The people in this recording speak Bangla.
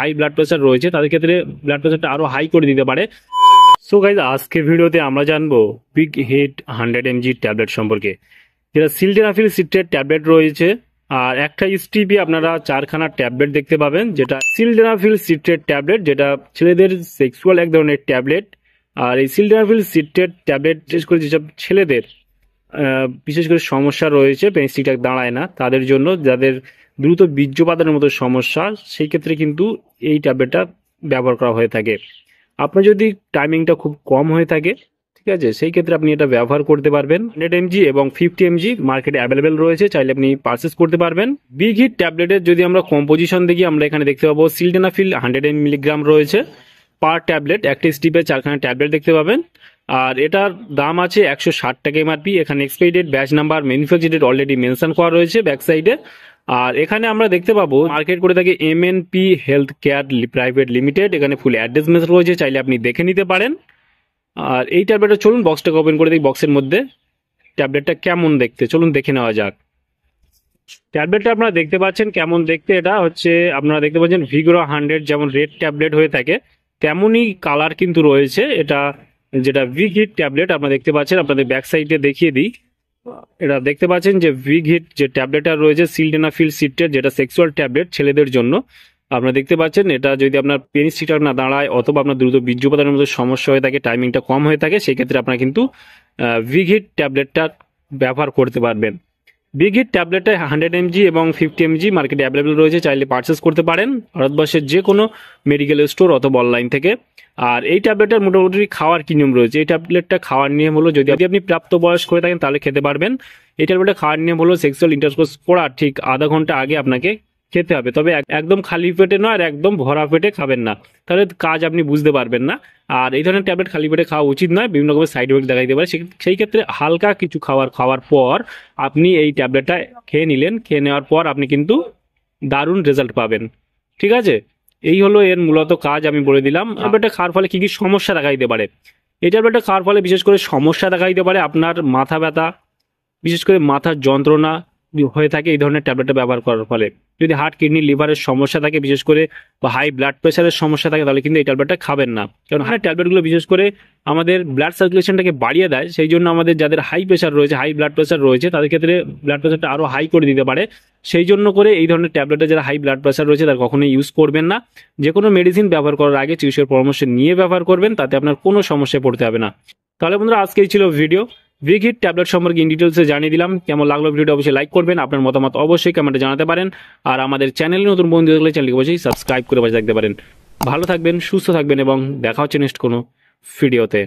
হাই ব্লাড প্রেশার রয়েছে তাদের ক্ষেত্রে ব্লাড প্রেশারটা আরো হাই করে দিতে পারে। সো গাইজ, আজকের ভিডিওতে আমরা জানবো বিগ হিট 100 mg ট্যাবলেট সম্পর্কে, যেটা সিলডেনাফিল সিট্রেট ট্যাবলেট রয়েছে। আর একটা স্টিপে আপনারা 4খানা ট্যাবলেট দেখতে পাবেন, যেটা সিলডেনাফিল সিট্রেট ট্যাবলেট, যেটা ছেলেদের সেক্সুয়াল এক ধরনের ট্যাবলেট। আর এই সিলডেনাফিল সিট্রেট ট্যাবলেট বিশেষ করে যেসব ছেলেদের বিশেষ করে সমস্যা রয়েছে, পেনিস ঠিকঠাক দাঁড়ায় না, তাদের জন্য, যাদের দ্রুত বীর্যপাতের মতো সমস্যা, সেই ক্ষেত্রে কিন্তু এই ট্যাবলেটটা ব্যবহার করা হয়ে থাকে। আপনার যদি টাইমিংটা খুব কম হয়ে থাকে, ঠিক আছে, সেই ক্ষেত্রে আপনি এটা ব্যবহার করতে পারবেন। 100 mg এবং 50 mg মার্কেটে অ্যাভেলেবেল রয়েছে, চাইলে আপনি পারচেস করতে পারবেন। বিগ হিট ট্যাবলেটের যদি আমরা কম্পোজিশন দেখি, আমরা এখানে দেখতে পাবো সিলডেনাফিল 100 মিলিগ্রাম রয়েছে পার ট্যাবলেট। একটা স্টিপে 4খানা ট্যাবলেট দেখতে পাবেন। আর এটার দাম আছে 160 টাকা এমআরপি। এখানে expiry date, batch number, manufacture date already mention করা রয়েছে ব্যাক সাইডে। আর এখানে আমরা দেখতে পাবো মার্কেট করে থাকে MNP health care private limited. এখানে ফুল অ্যাড্রেস মেসেজ রয়েছে, চাইলে আপনি দেখে নিতে পারেন। আর এই ট্যাবলেটটা চলুন বক্সটাকে ওপেন করে দিই। বক্সের মধ্যে ট্যাবলেটটা কেমন দেখতে চলুন দেখে নেওয়া যাক। ট্যাবলেটটা আপনারা দেখতে পাচ্ছেন কেমন দেখতে। এটা হচ্ছে আপনারা দেখতে পাচ্ছেন ভিগ্রো 100 যেমন রেড ট্যাবলেট হয়ে থাকে, তেমনই কালার কিন্তু রয়েছে। এটা যেটা বিগ হিট ট্যাবলেট আপনারা দেখতে পাচ্ছেন, আপনাদের ব্যাক সাইডে দেখিয়ে দিই। এটা দেখতে পাচ্ছেন যে বিগ হিট যে ট্যাবলেটটা রয়েছে সিলডেনাফিল সিট্রেট, যেটা সেক্সুয়াল ট্যাবলেট ছেলেদের জন্য। আপনারা দেখতে পাচ্ছেন এটা যদি আপনার পেনিস ঠিকঠাক না দাঁড়ায় অথবা আপনার দ্রুত বীর্যপাতের মতো সমস্যা হয়ে থাকে, টাইমিংটা কম হয়ে থাকে, সেই ক্ষেত্রে আপনারা কিন্তু বিগ হিট ট্যাবলেটটা ব্যবহার করতে পারবেন। বিগ হিট ট্যাবলেটটা 100 mg এবং 50 mg মার্কেটে অ্যাভেলেবল রয়েছে, চাইলে পারচেস করতে পারেন ভারতবর্ষের যে কোনো মেডিকেল স্টোর অথবা অনলাইন থেকে। আর এই ট্যাবলেটটার মোটামুটি খাওয়ার কি নিয়ম রয়েছে, এই ট্যাবলেটটা খাওয়ার নিয়ম হলো, যদি আপনি প্রাপ্তবয়স্ক হয়ে থাকেন তাহলে খেতে পারবেন। এই ট্যাবলেটটা খাওয়ার নিয়ম হলো সেক্সুয়াল ইন্টারকোর্স করার ঠিক আধা ঘন্টা আগে আপনাকে খেতে হবে, তবে একদম খালি পেটে নয় আর একদম ভরা পেটে খাবেন না, তাহলে কাজ আপনি বুঝতে পারবেন না। আর এই ধরনের ট্যাবলেট খালি পেটে খাওয়া উচিত নয়, বিভিন্ন রকমের সাইড এফেক্ট দেখা দিতে পারে। সেই ক্ষেত্রে হালকা কিছু খাওয়ার পর আপনি এই ট্যাবলেটটা খেয়ে নিলেন, খেয়ে নেওয়ার পর আপনি কিন্তু দারুণ রেজাল্ট পাবেন। ঠিক আছে, এই হলো এর মূলত কাজ, আমি বলে দিলাম। ট্যাবলেটটা খাওয়ার ফলে কি কি সমস্যা দেখা দিতে পারে। এই ট্যাবলেটটা খাওয়ার ফলে বিশেষ করে সমস্যা দেখা দিতে পারে আপনার মাথা ব্যথা, বিশেষ করে মাথার যন্ত্রণা হয়ে থাকে এই ধরনের ট্যাবলেটটা ব্যবহার করার ফলে। যদি হার্ট, কিডনি, লিভারের সমস্যা থাকে বিশেষ করে, বা হাই ব্লাড প্রেশারের সমস্যা থাকে, তাহলে কিন্তু এই ট্যাবলেটটা খাবেন না। কারণ ট্যাবলেটগুলো বিশেষ করে আমাদের ব্লাড সার্কুলেশনটাকে বাড়িয়ে দেয়, সেই জন্য আমাদের যাদের হাই প্রেশার রয়েছে, হাই ব্লাড প্রেশার রয়েছে, তাদের ক্ষেত্রে ব্লাড প্রেশারটা আরও হাই করে দিতে পারে। সেই জন্য করে এই ধরনের ট্যাবলেটে যারা হাই ব্লাড প্রেশার রয়েছে তারা কখনোই ইউজ করবেন না। যে কোনো মেডিসিন ব্যবহার করার আগে চিকিৎসকের পরামর্শ নিয়ে ব্যবহার করবেন, তাতে আপনার কোনো সমস্যায় পড়তে হবে না। তাহলে বন্ধুরা, আজকেই ছিল ভিডিও। বিগ হিট ট্যাবলেট সম্পর্কে ইন ডিটেলসে জানিয়ে দিলাম। কেমন লাগলো ভিডিওটা অবশ্যই লাইক করবেন, আপনার মতামত অবশ্যই কমেন্টে জানাতে পারেন। আর আমাদের চ্যানেলে নতুন বন্ধু থাকলে চ্যানেলকে অবশ্যই সাবস্ক্রাইব করে পাশে থাকতে পারেন। ভালো থাকবেন, সুস্থ থাকবেন এবং দেখা হচ্ছে নেক্সট কোনো ভিডিওতে।